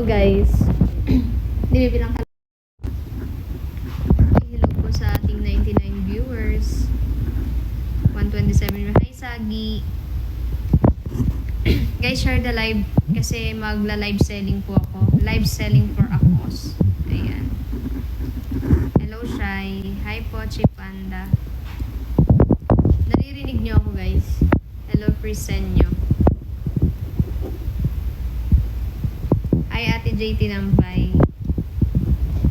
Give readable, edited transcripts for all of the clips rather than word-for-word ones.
guys. Nibibilang ka. Hello po sa ating 99 viewers. 127. Hi, Sagi. Guys, share the live kasi magla-live selling po ako. Live selling for Akos. Ayan. Hello, Shai. Hi po, Chipanda. Naririnig niyo ako, guys. Hello, Presenyo. Hi, Ate JT Nambay.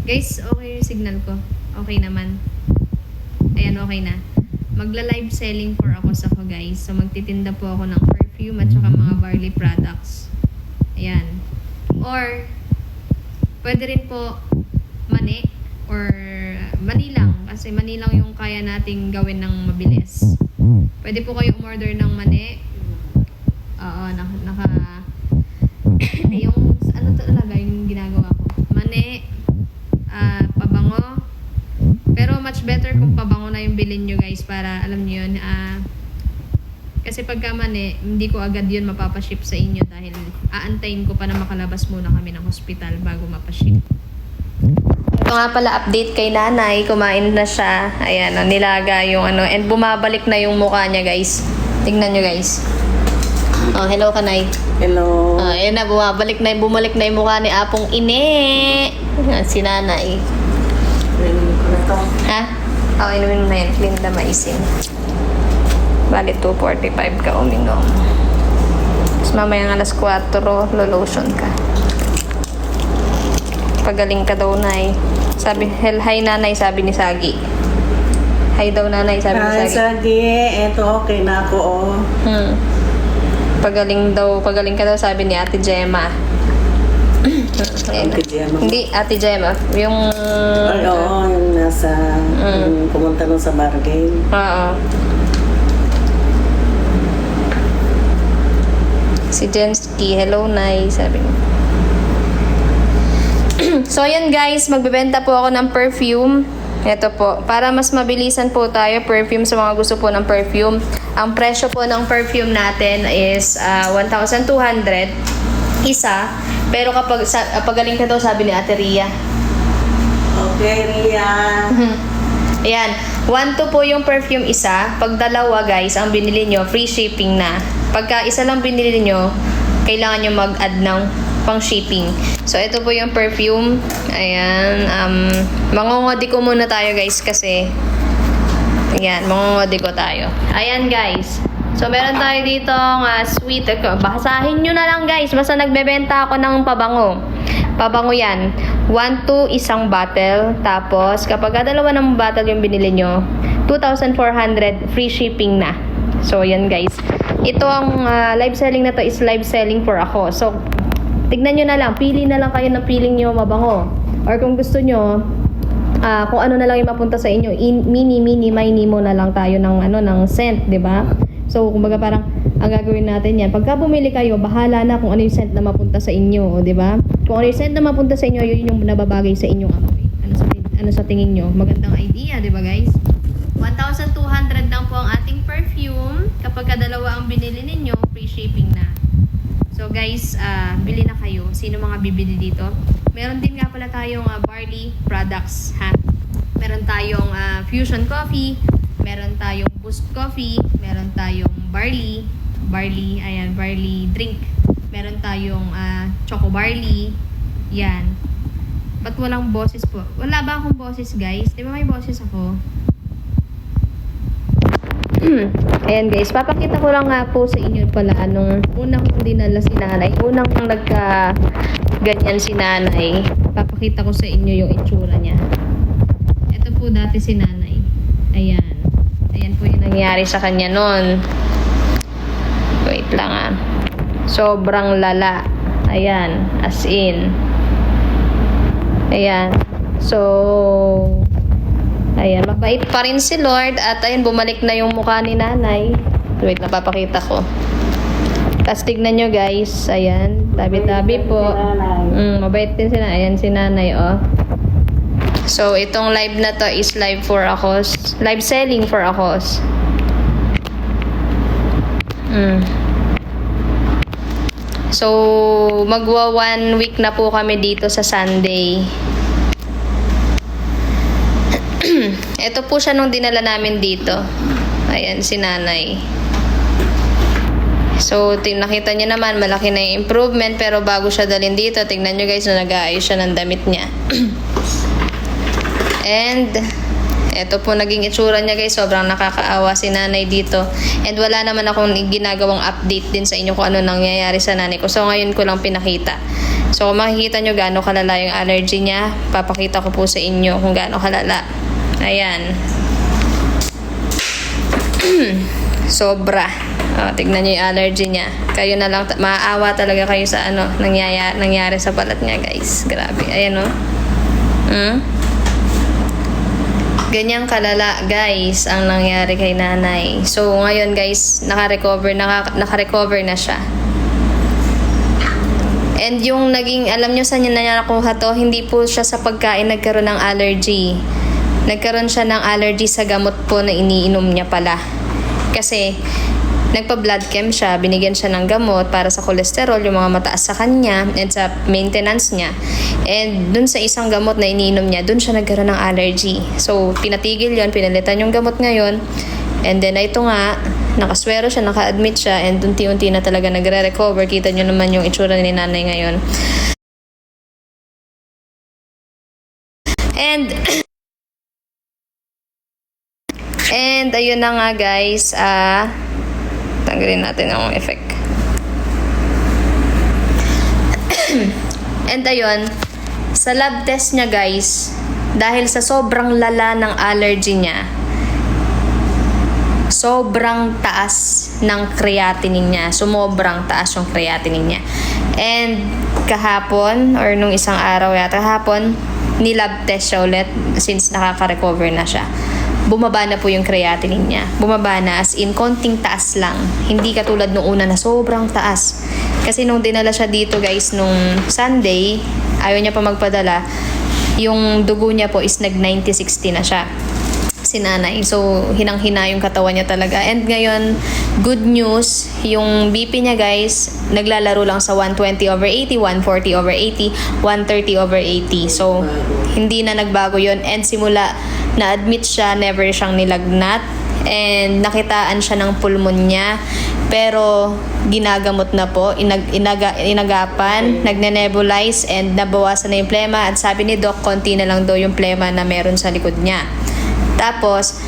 Guys, okay yung signal ko. Okay naman. Ayan, okay na. Magla-live selling for Akos ako, guys. So, magtitinda po ako ng perfume at saka mga barley products. Ayan. Or, pwede rin po mani or mani lang. Kasi mani lang yung kaya nating gawin ng mabilis. Pwede po kayo umorder ng mani. Oo, yung ano talaga yung ginagawa ko. Mani, pabango. Pero much better kung pabango na yung bilhin nyo, guys, para alam nyo yun. Kasi pagka mani, hindi ko agad yun mapapaship sa inyo dahil aantayin ko pa na makalabas muna kami ng hospital bago mapaship. Ito nga pala update kay nanay, kumain na siya. Ayan, nilaga yung ano, and bumabalik na yung mukha niya, guys. Tingnan nyo, guys. Oh, hello Kanay. Hello. Ayan na, bumalik na yung mukha ni Apong Ine. Si nanay. Narinig ko na to. Ha? Oo, inumin mo na yan. Linda Maisin. Bali, 2:45 ka uminom. Tapos mamayang alas 4, lolotion ka. Pagaling ka daw, Nay. Sabi, hi nanay, sabi ni Sagi. Hi daw nanay, sabi ni Sagi. Sagi, eto okay na ako, oh. Pagaling ka daw, sabi ni Ate Gemma. Ate Gemma. Hindi, Ate Gemma. Yung... Ay, oo, yung nasa... Yung pumunta nun sa bargain. Oo. Si Jensky, hello Nay, sabi niya. So, ayan guys, magbebenta po ako ng perfume. Ito po, para mas mabilisan po tayo, perfume sa mga gusto po ng perfume. Ang presyo po ng perfume natin is 1,200 isa. Pero kapag pagaling ka daw, sabi ni Ate Ria. Okay, Ria. Ayan, 1,200 po yung perfume isa. Pag dalawa guys, ang binili nyo, free shipping na. Pagka isa lang binili nyo, kailangan nyo mag-add ng pang shipping. So, ito po yung perfume. Ayan. Mangungodi ko muna tayo, guys, kasi ayan, mangungodi ko tayo. Ayan, guys. So, meron tayo dito sweet. Basahin nyo na lang, guys. Basta nagbebenta ako ng pabango. Pabango yan. 1,200 isang bottle. Tapos, kapag dalawa ng bottle yung binili nyo, 2,400 free shipping na. So, ayan, guys. Ito ang live selling na to is live selling for ako. So, tignan nyo na lang. Pili na lang kayo ng piling nyo mabango. Or kung gusto nyo, kung ano na lang yung mapunta sa inyo, mini mo na lang tayo ng scent, di ba? So, kumbaga parang, ang gagawin natin yan. Pagka bumili kayo, bahala na kung ano yung scent na mapunta sa inyo, di ba? Kung ano yung scent na mapunta sa inyo, yun yung nababagay sa inyong amoy. Ano sa tingin nyo? Magandang idea, di ba guys? 1,200 lang po ang ating perfume. Kapag dalawa ang binili ninyo, free shipping na. So guys, bili na kayo. Sino mga bibili dito? Meron din nga pala tayong barley products, ha? Meron tayong fusion coffee, meron tayong boost coffee, meron tayong barley, ayan, barley drink. Meron tayong choco barley. Yan. Ba't walang boses po? Wala ba akong boses, guys? Di ba may boses ako? Ayan guys, papakita ko lang nga po sa inyo pala anong unang dinala si nanay. Unang nagka ganyan si nanay. Papakita ko sa inyo yung itsura niya. Ito po dati si nanay. Ayan. Ayan po yung nangyari sa kanya nun. Wait lang Sobrang lala. Ayan. As in. Ayan. So... Ayan, mabait pa rin si Lord. At ayan, bumalik na yung mukha ni nanay. Wait, napapakita ko. Tapos tignan nyo guys. Ayan, tabi-tabi po. Mabait din si nanay. Ayan si nanay, oh. So, itong live na to is live for Akos. Live selling for Akos. So, magwa 1 week na po kami dito sa Sunday. Ito po siya nung dinala namin dito. Ayan, si nanay. So, nakita niyo naman, malaki na yung improvement. Pero bago siya dalhin dito, tingnan niyo guys, na nag-aayos siya ng damit niya. And, eto po naging itsura niya guys. Sobrang nakakaawa si nanay dito. And wala naman akong ginagawang update din sa inyo kung ano nangyayari sa nanay ko. So, ngayon ko lang pinakita. So, kung makikita nyo gaano kalala yung allergy niya, papakita ko po sa inyo kung gaano kalala. Ayan. Sobra. Tignan nyo yung allergy niya. Kayo na lang, maaawa talaga kayo sa ano, nangyari sa balat niya guys. Grabe. Ayan o. Ganyang kalala guys ang nangyari kay nanay. So ngayon guys, naka-recover na siya. And yung naging, alam nyo saan niya nakuha to, hindi po siya sa pagkain nagkaroon ng allergy. Nagkaroon siya ng allergy sa gamot po na iniinom niya pala. Kasi nagpa-blood chem siya, binigyan siya ng gamot para sa cholesterol, yung mga mataas sa kanya, and sa maintenance niya. And dun sa isang gamot na iniinom niya, dun siya nagkaroon ng allergy. So, pinatigil yon, pinalitan yung gamot ngayon. And then, ito nga, nakaswero siya, naka-admit siya, and unti-unti na talaga nagre-recover. Kita nyo naman yung itsura ni nanay ngayon. And, ayun na nga guys, tanggalin natin ang effect. And ayun, sa lab test niya guys, dahil sa sobrang lala ng allergy niya, sobrang taas ng creatinine niya. Sumobrang taas yung creatinine niya. And kahapon, or nung isang araw yata kahapon, nilab test siya ulit since nakaka-recover na siya. Bumaba na po yung creatinine niya. Bumaba na as in konting taas lang. Hindi katulad nung una na sobrang taas. Kasi nung dinala siya dito guys nung Sunday, ayaw niya pa magpadala. Yung dugo niya po is nag 90-60 na siya. Si nanay. So, hinang-hina yung katawan niya talaga. And ngayon, good news, yung BP niya guys, naglalaro lang sa 120/80, 140/80, 130/80. So, hindi na nagbago yon. And simula na-admit siya, never siyang nilagnat. And nakitaan siya ng pulmon niya. Pero ginagamot na po, inagapan, nagne-nebulize, and nabawasan na yung plema. At sabi ni Doc, konti na lang daw yung plema na meron sa likod niya. Tapos,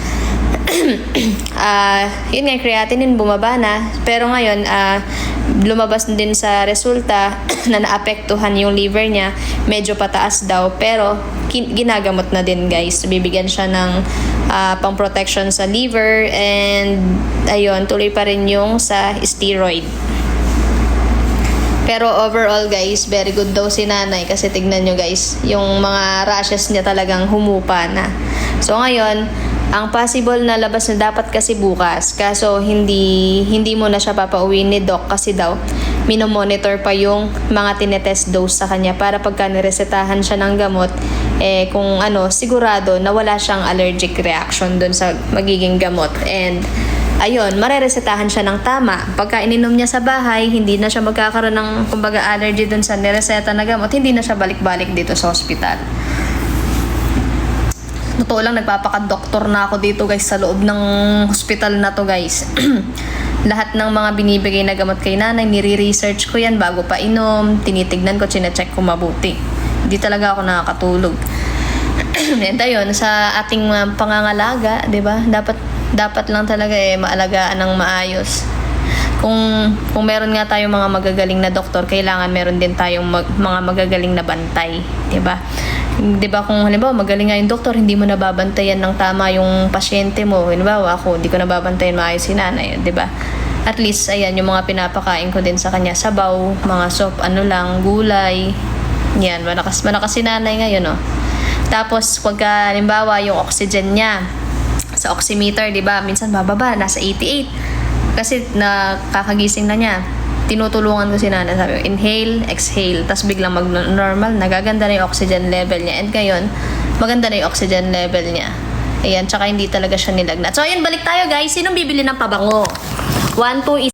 yun nga, creatinine bumaba na. Pero ngayon, lumabas din sa resulta na naapektuhan yung liver niya. Medyo pataas daw. Pero, ginagamot na din guys. Bibigyan siya ng pang-protection sa liver. And, ayun, tuloy pa rin yung sa steroid. Pero overall guys, very good daw si nanay. Kasi tignan nyo guys, yung mga rashes niya talagang humupa na. So ngayon, ang possible na labas na dapat kasi bukas. Kaso hindi mo na siya papauwi ni Doc kasi daw minomonitor pa yung mga tinetest dose sa kanya para pagka niresetahan siya ng gamot, kung sigurado na wala siyang allergic reaction dun sa magiging gamot. And ayun, mareresetahan siya ng tama. Pagka ininom niya sa bahay, hindi na siya magkakaroon ng kumbaga allergy dun sa nireseta na gamot, hindi na siya balik-balik dito sa hospital. Totoo lang, nagpapaka-doktor na ako dito guys sa loob ng hospital na to guys. Lahat ng mga binibigay na gamot kay nanay, nire-research ko yan bago pa inom, tinitignan ko, chinecheck ko mabuti. Hindi talaga ako nakakatulog. And ayun, sa ating pangangalaga, 'di ba? Dapat lang talaga maalagaan ng maayos. Kung meron nga tayong mga magagaling na doktor, kailangan meron din tayong mga magagaling na bantay, 'di ba? 'Di ba kung halimbawa magaling nga yung doktor, hindi mo nababantayan ng tama yung pasyente mo. Halimbawa ako, hindi ko nababantayan maayos si nanay, 'di ba? At least ayan yung mga pinapakain ko din sa kanya, sabaw, mga soup, gulay. Yan, malakas si nanay ngayon, oh. Tapos pagka halimbawa yung oxygen niya sa oximeter, 'di ba? Minsan bababa, nasa 88. Kasi nakakagising na niya. Tinutulungan ko si nanay, sabi ko, inhale, exhale, tapos biglang mag-normal, nagaganda na yung oxygen level niya. And ngayon, maganda na yung oxygen level niya. Ayan, tsaka hindi talaga siya nilagnat. So, ayun, balik tayo guys. Sinong bibili ng pabango? 1, 2,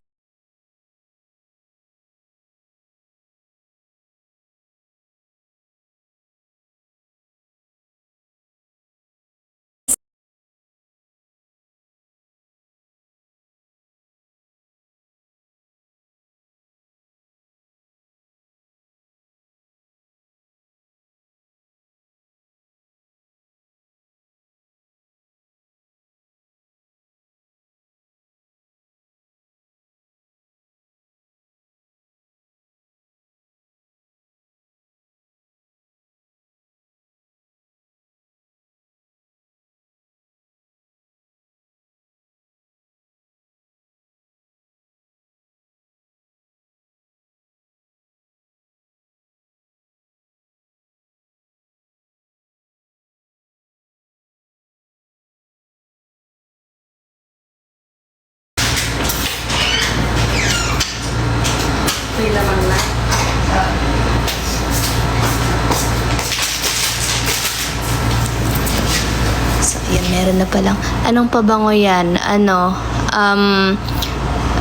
meron na palang. Anong pabango yan?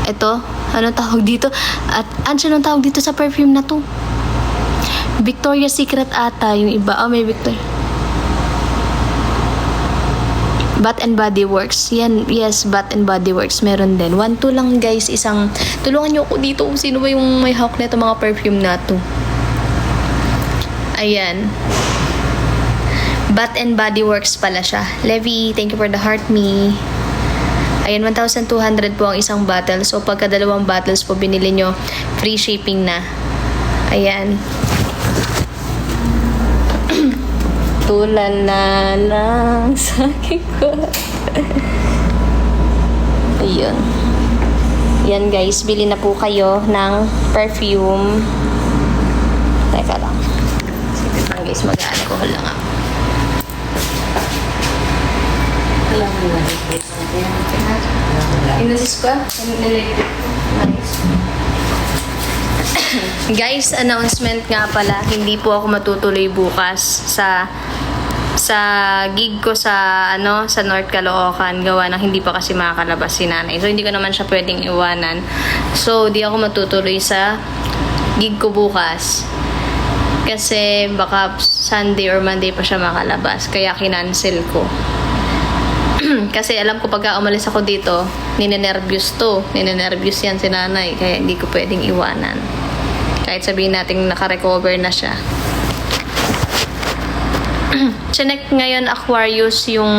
Ito? Anong tawag dito? At anong tawag dito sa perfume na to? Victoria's Secret ata yung iba. May Victoria. Bath and Body Works. Yan, yes, Bath and Body Works. Meron din. 1-2 lang guys. Tulungan nyo ako dito. Sino ba yung may hawk na ito mga perfume na to? Ayan. Bath and Body Works pala siya. Levi, thank you for the heart me. Ayan, 1,200 po ang isang bottle. So, pagka 2 bottles po binili nyo, free shipping na. Ayan. Tulala lang sa aking ko. Ayun. Yan guys, bili na po kayo ng perfume. Teka lang. Sige lang guys, mag-alcohol lang ako. Alam mo na. Inasis ko? Nice. Guys, announcement nga pala, hindi po ako matutuloy bukas sa gig ko sa North Caloocan, gawa ng hindi pa kasi makakalabas si nanay. So hindi ko naman siya pwedeng iwanan. So di ako matutuloy sa gig ko bukas. Kasi baka Sunday or Monday pa siya makalabas, kaya kinancel ko. Kasi alam ko pagka umalis ako dito, ninenervyos yan si nanay, kaya hindi ko pwedeng iwanan. Kahit sabihin natin naka-recover na siya. Chinek ngayon Aquarius yung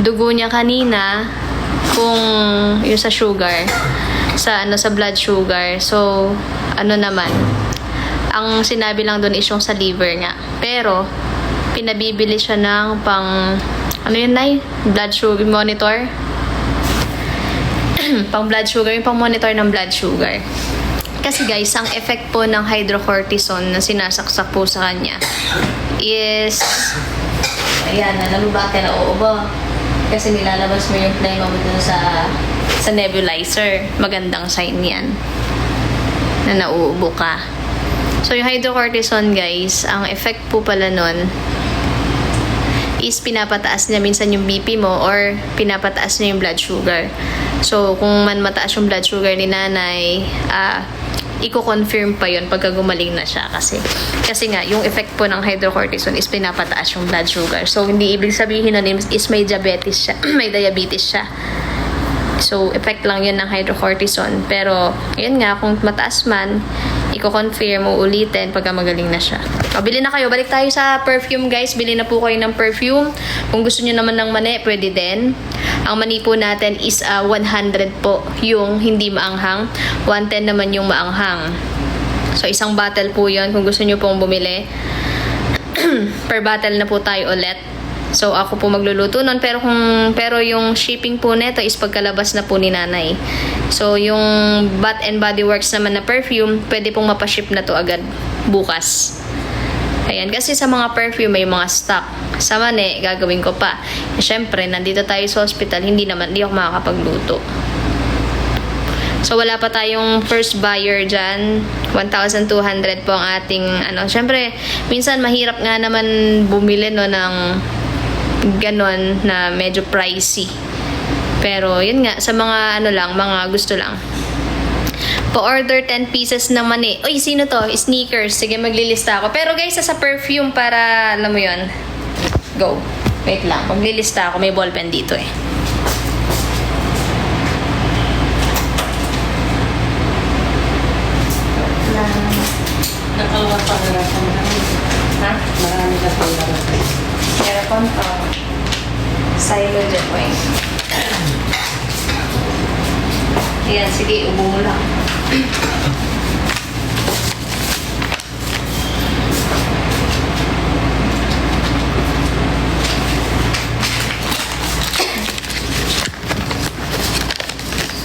dugo niya kanina, kung yung sa sugar, sa blood sugar. So naman, ang sinabi lang doon is yung sa liver nga. Pero pinabibili siya ng pang blood sugar monitor. Pang blood sugar, yung pang monitor ng blood sugar. Kasi guys, ang effect po ng hydrocortisone na sinasaksak po sa kanya is, ayan, alam mo bakit nauubo? Kasi nilalabas mo yung phlegm mo dun sa nebulizer. Magandang sign yan na nauubo ka. So yung hydrocortisone guys, ang effect po pala nun is pinapataas niya minsan yung BP mo or pinapataas niya yung blood sugar. So, kung man mataas yung blood sugar ni nanay, i-confirm pa yun pagka gumaling na siya. Kasi nga, yung effect po ng hydrocortisone is pinapataas yung blood sugar. So, hindi ibig sabihin nun is may diabetes siya. May diabetes siya. So, effect lang yun ng hydrocortisone. Pero, yun nga, kung mataas man, i-confirm, uulitin pagka magaling na siya. Bili na kayo. Balik tayo sa perfume, guys. Bili na po kayo ng perfume. Kung gusto nyo naman ng mani, pwede din. Ang mani po natin is 100 po yung hindi maanghang. 110 naman yung maanghang. So, isang bottle po yun. Kung gusto nyo pong bumili, per bottle na po tayo ulit. So, ako po magluluto nun. Pero yung shipping po neto is pagkalabas na po ni nanay. So, yung Bath and Body Works naman na perfume, pwede pong mapaship na to agad bukas. Ayan, kasi sa mga perfume may mga stock. Sa mani, gagawin ko pa. Siyempre, nandito tayo sa hospital, hindi ako makakapagluto. So, wala pa tayong first buyer dyan. 1,200 po ang ating, Siyempre, minsan mahirap nga naman bumili ng ganon na medyo pricey. Pero, yun nga, sa mga mga gusto lang. Pa-order 10 pieces na mani. Uy, sino to? Sneakers. Sige, maglilista ako. Pero guys, sa perfume para, alam mo yun. Go. Wait lang. Maglilista ako. May ballpen dito eh. Nakalawa pa na rin. Ha? Marami ka pa na rin. Meron pa. Silo dyan po eh. Ayan, sige, ubo mo lang.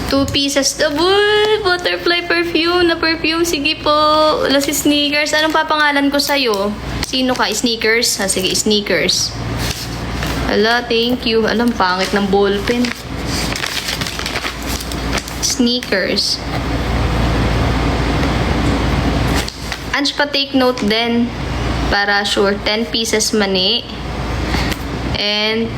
Two pieces. Butterfly perfume na perfume. Sige po. Wala si Sneakers. Anong papangalan ko sa'yo? Sino ka? Sneakers? Sige, Sneakers. Hala, thank you. Alam, pangit ng ballpen. Sneakers. Ange pa take note din. Para sure. 10 pieces mani. And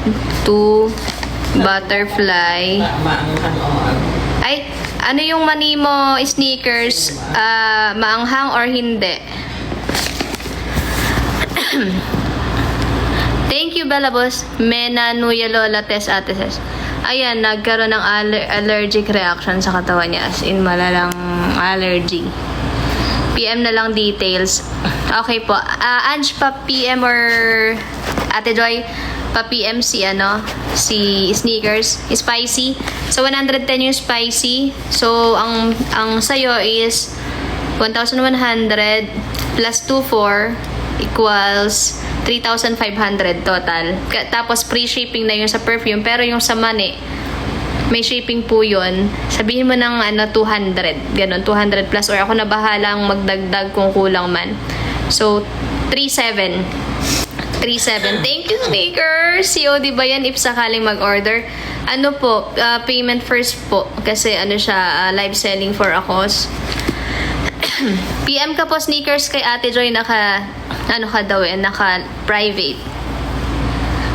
2 butterfly. Maanghan o ano. Ay, ano yung mani mo, sneakers? Maanghang or hindi? Thank you, Bella Boss. Mena, Nuya, Lola, Tess, Ate Ses. Ayan, nagkaroon ng allergic reaction sa katawan niya. As in, malalang allergy. PM na lang details. Okay po. Ange, pa-PM or Ate Joy, pa-PM si, si sneakers. Spicy. So, 110 yung spicy. So, ang sayo is 1,100 plus 2,4 equals 3,500 total. Tapos free shipping na yung sa perfume, pero yung sa money, may shipping po yun. Sabihin mo ng 200, ganun, 200 plus, or ako na bahalang magdagdag kung kulang man. So, 3,700. Thank you, sneakers! COD ba yan if sakaling mag-order? Ano po, payment first po. Kasi siya, live selling for ACOS. PM ka po, sneakers, kay Ate Joy, naka private.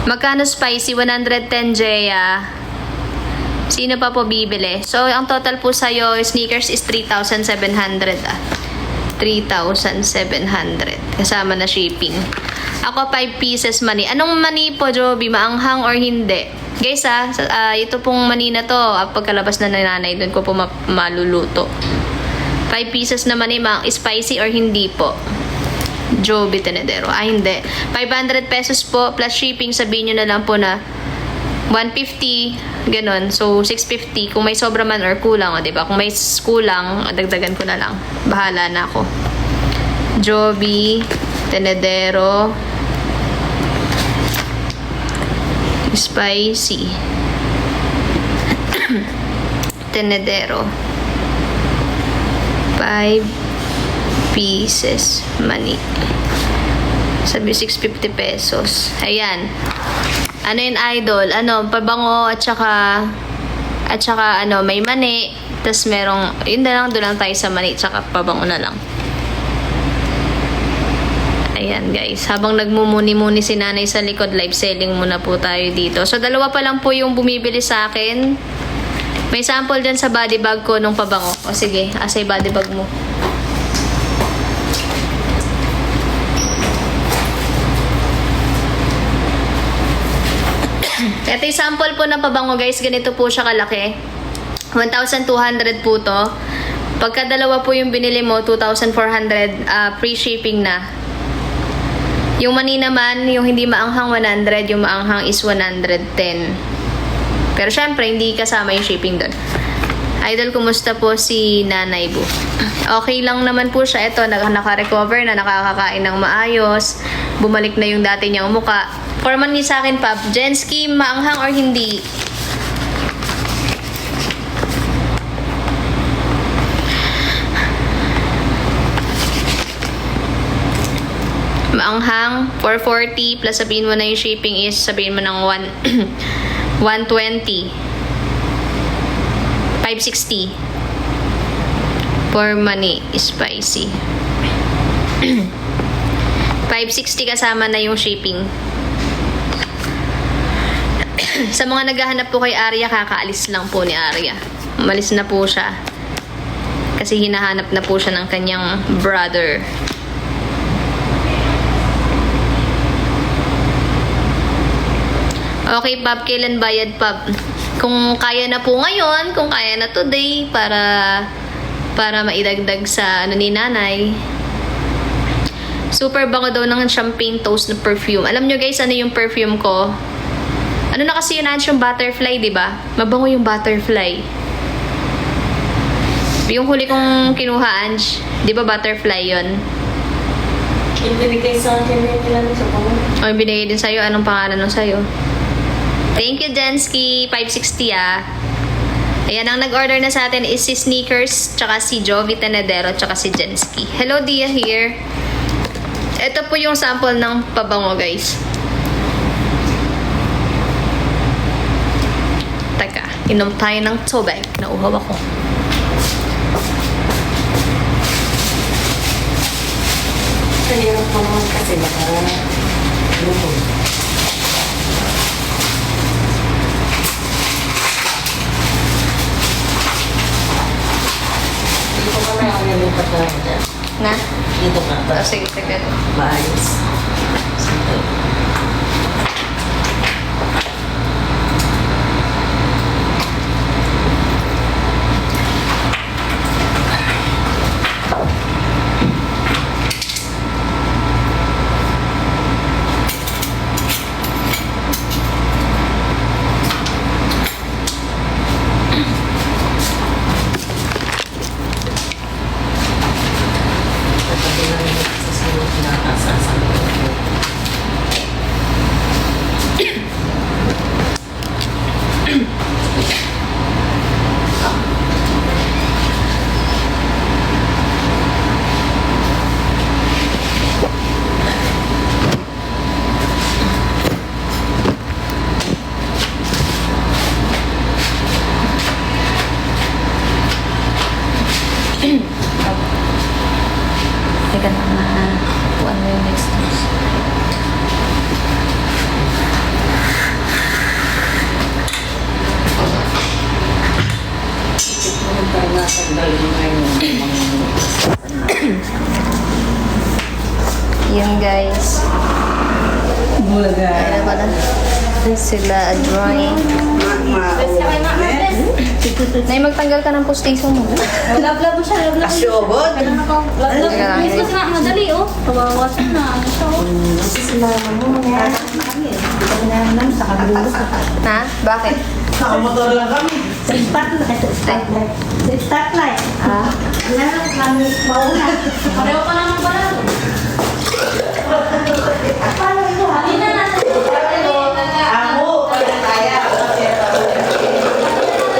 Magkano spicy? 110 Jaya. Sino pa po bibili? So, ang total po sa'yo, sneakers is 3,700 3,700. Kasama na shipping. Ako, 5 pieces mani. Anong mani po, Joby? Maanghang or hindi? Guys, ito pong mani na to, pagkalabas na ng nanay, doon ko po maluluto. 5 pieces na mani, spicy or hindi po? Joby Tenedero. Hindi. 500 pesos po plus shipping. Sabihin nyo na lang po na 150. Ganon. So, 650. Kung may sobra man or kulang, diba? Kung may kulang, dagdagan ko na lang. Bahala na ako. Joby Tenedero. Spicy. Tenedero. 5 pieces money. Sabi 650 pesos. Ayan. Ano yun, idol? Pabango at saka may mani. Tapos merong, yun na lang, doon lang tayo sa mani. Tsaka pabango na lang. Ayan, guys. Habang nagmumuni-muni si nanay sa likod, live selling muna po tayo dito. So, dalawa pa lang po yung bumibili sa akin. May sample dyan sa body bag ko nung pabango. O sige, asay body bag mo. Ito yung sample po ng pabango, guys. Ganito po siya kalaki. 1,200 po to. Pagka dalawa po yung binili mo, 2,400 free shipping na. Yung mani naman, yung hindi maanghang 100, yung maanghang is 110. Pero syempre, hindi kasama yung shipping doon. Idol, kumusta po si Nanay Bu? Okay lang naman po siya. Ito, naka-recover na, nakakakain ng maayos. Bumalik na yung dati niyang muka. Forman ni sa akin, Pap. Jenski, maanghang or hindi? Maanghang, 440, plus sabihin mo na yung shipping is, sabihin mo ng 120. 560. For money, spicy. 560 kasama na yung shipping. Sa mga naghahanap po kay Arya, kakaalis lang po ni Arya. Umalis na po siya. Kasi hinahanap na po siya ng kanyang brother. Okay, Pap, kailan bayad, Pap? Kung kaya na po ngayon, kung kaya na today, para maidagdag sa ni nanay. Super bango daw ng champagne toast na perfume. Alam nyo guys, ano yung perfume ko? Ano na kasi yun, yung butterfly, di ba? Mabango yung butterfly. Yung huli kong kinuha, Ange, di ba butterfly yun? Yung binigay sa akin nila sa pango. O, yung binigay din sa'yo. Anong pangalan nung sa'yo? Thank you, Jensky. 560 ah. Ayan, ang nag-order na sa atin is si Sneakers, tsaka si Jovi Tenedero, tsaka si Jensky. Hello, Dia here. Ito po yung sample ng pabango, guys. Teka, inom tayo ng tubig. Nauhaw ako. Kanina po kasi baka lumog. Nilipat na ako dyan. Na? Dito ka. Oh, sige, sige. Maayos. Sige. Teka na, kuhan mo yung next house. Yun guys. Bulaga. Ayan na pala. Sila drawing. Nay, magtanggal ka ng postiso mo. Love mo siya, love mo. Asyobot. Love Teka lang. Miss ko nga, madali oh. Kawawasan na, ano siya oh. Ha? Bakit? Nakamotor lang kami. Sa stoplight. Meron kami mauna. Pareho pa naman pala. Halina na sa Ako, kaya.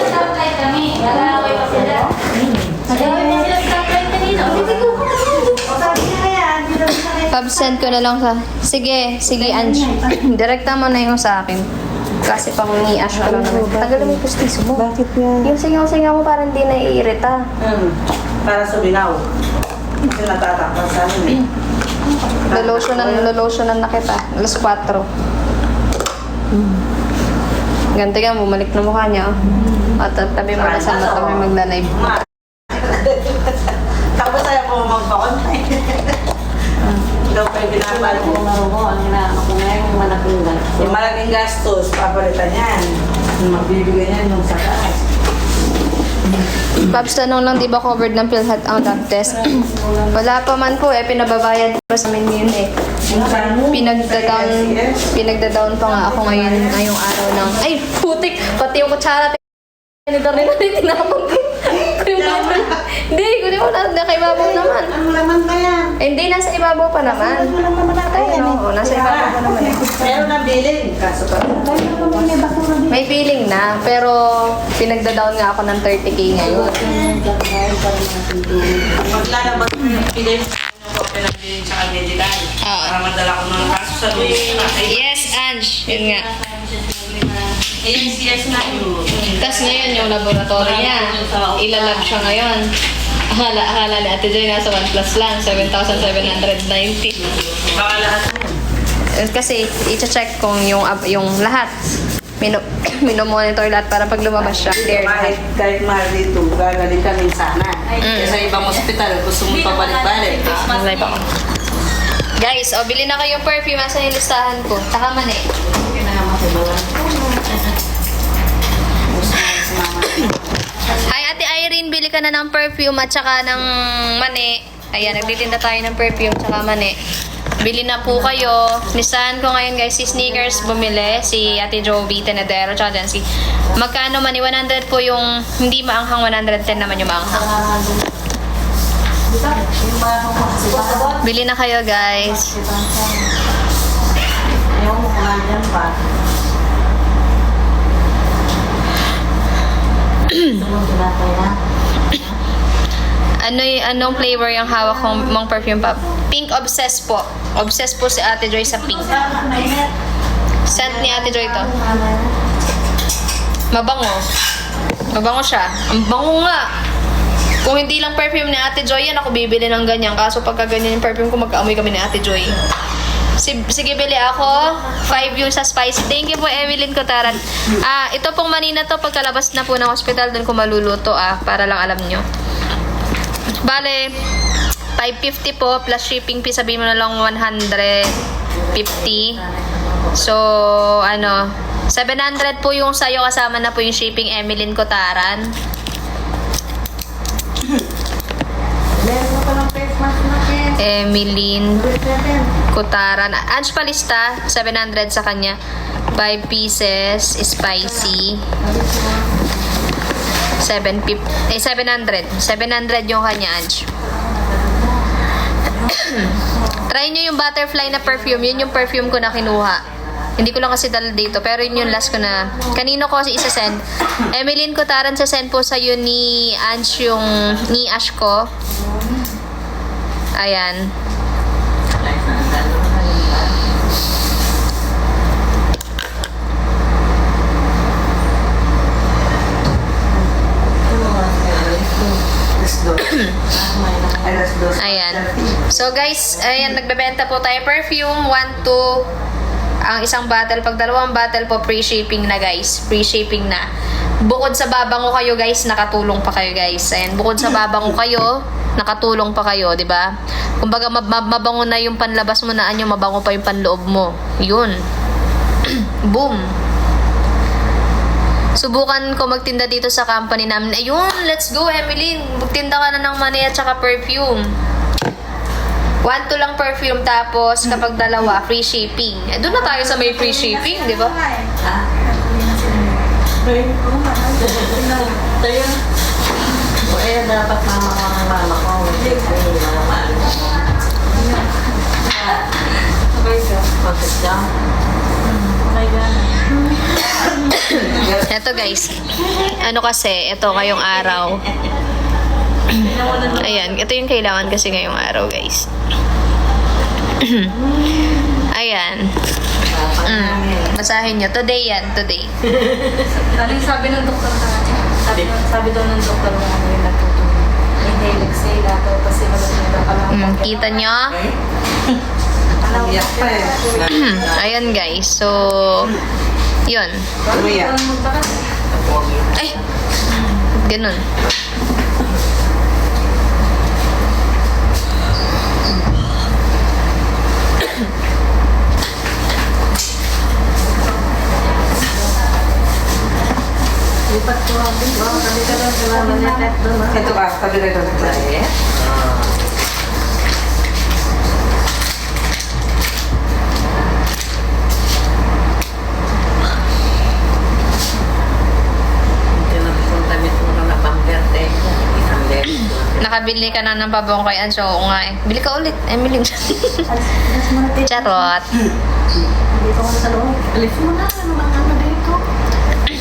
stoplight kami. Lalaway pa sila. Lalaway pa sila sa stoplight kanina. Sige ko. Sabi na kaya, hindi daw sa kanya. Pab-send ko na lang sa... Sige, sige, Ange. Direkta mo na yung sa akin. Kasi pang ni-ash ko lang naman. Tagal mo yung postiso mo. Bakit yan? Yung singaw-singaw mo parang hindi naiirita. Para sa binaw. Kasi natatakpan sa amin eh. Lolotionan na kita. Alas 4. Ganti ka, bumalik na mukha niya. Oh. At tabi mo na sa mata kami magla-live. Tapos ayaw ko magpa-online. Daw kayo binabal ko. Ang inaano ko na yung malaking gastos. Yung malaking gastos, papalitan yan. Magbibigay yan yung sa taas. Babs, tanong lang, di ba covered ng PhilHealth ang lab test? Wala pa man po eh, pinababayad pa sa amin yun eh. Pinagda-down pa nga ako ngayong araw ng... Ay, putik! Pati yung kutsara, tinidor nila, tinapon ko. Hindi, kunin mo na, nakaibabaw naman. Ang laman pa yan. Eh, hindi, nasa ibabaw pa naman. Walang mamatay Ay, yan eh. no, nasa ibabaw pa naman eh. Meron ng billing. Kaso pa. Dahil naman may basura din. May feeling na, pero pinagda-down nga ako ng 30k ngayon. Maglalabas ko yung billing. Ano ko pinagbilling sa medical. Oo. Para madala ko ng kaso sa luis. Yes, Ange. Yun nga. ACS na yun. Tapos ngayon yung laboratory niya, ilalab siya ngayon. Akala ni Ate Joy nasa 1 plus lang, 7,790. Baka lahat yun. Kasi i-check kung yung lahat. Minomonitor lahat para pag lumabas siya, clear lahat. Kahit mahal dito, gagaling kami sana. Kaya sa ibang ospital, gusto mo pabalik-balik. Live ako. Guys, bili na kayong perfume. Asa yung listahan ko? Taka man eh. Hi, Ate Irene. Bili ka na ng perfume at saka ng mani. Ayan, nagtitinda tayo ng perfume tsaka mani. Bili na po kayo. Listahan ko ngayon guys, si Sneakers bumili. Si Ate Jovi, Tenedero, tsaka dyan si... Magkano mani? 100 po yung hindi maanghang, 110 naman yung maanghang. Bili na kayo guys. Ayaw mo kumain dyan pa. Sunod tinapay na. Anong flavor yung hawak kong mong perfume pa? Pink Obsessed po. Obsessed po si Ate Joy sa pink. Scent ni Ate Joy to. Mabango. Mabango siya. Ang bango nga. Kung hindi lang perfume ni Ate Joy yan, ako bibili ng ganyan. Kaso pagka ganyan yung perfume ko, magkaamoy kami ni Ate Joy. Sige, bili ako. 5 yung sa spicy. Thank you po, Evelyn Cotaran. Ito pong manina to, pagkalabas na po ng hospital, doon ko maluluto, para lang alam nyo. Bale, 550 po plus shipping fee, sabihin mo na lang 150. So, 700 po yung sayo, kasama na po yung shipping, Emeline Cotaran. Meron mo pa ng face mask na Emeline Cotaran. Ange Palista, 700 sa kanya. 5 pieces, spicy. 700. 700 yung kanya, Ange. Try nyo yung butterfly na perfume. Yun yung perfume ko na kinuha. Hindi ko lang kasi dala dito. Pero yun yung last ko na. Kanino ko kasi isa-send. Emeline Cotaran, sa-send po sa'yo ni Ange yung ni Ash ko. Ayan. Ayan. So guys, ayan, nagbebenta po tayo perfume, 1, 2, ang isang bottle. Pag dalawang bottle po, free shipping na guys. Free shipping na. Bukod sa babango kayo guys, nakatulong pa kayo guys. Ayan, bukod sa babango kayo, nakatulong pa kayo, di ba? Kumbaga mabango na yung panlabas mo na anyo, mabango pa yung panloob mo. Yun. Boom. Subukan ko magtinda dito sa company namin. Ayun, let's go, Emeline. Magtinda ka na ng money at saka perfume. 1, 2 lang perfume, tapos kapag dalawa, free shipping. Eh, doon na tayo sa may free shipping, di ba? Tayo. O dapat mama ko ng mama ko. Hindi mga mahal ko. Bakit dyan? Ito guys, kasi, ito ngayong araw. Ayan, ito yung kailangan kasi ngayong araw guys. Ayan. Basahin nyo. Today yan, today. Ano yung sabi ng doktor sa kanya? Sabi daw ng doktor mo ano yung natutulog. Hindi, nagsila daw kasi maganda ka lang. Kita nyo? Iyak pa eh. Ayan guys, so, yun. Umiyak. Ay! Ganun. Lipat ko ang big. Sabi ka lang sila manetet doon. Ito ka, tabi na ito. Nakabili ka na ng babong kay Anso. Oo nga eh. Bili ka ulit, Emily. Charot. Dito ko sa loob. Alis mo na. Ano bang ano dito?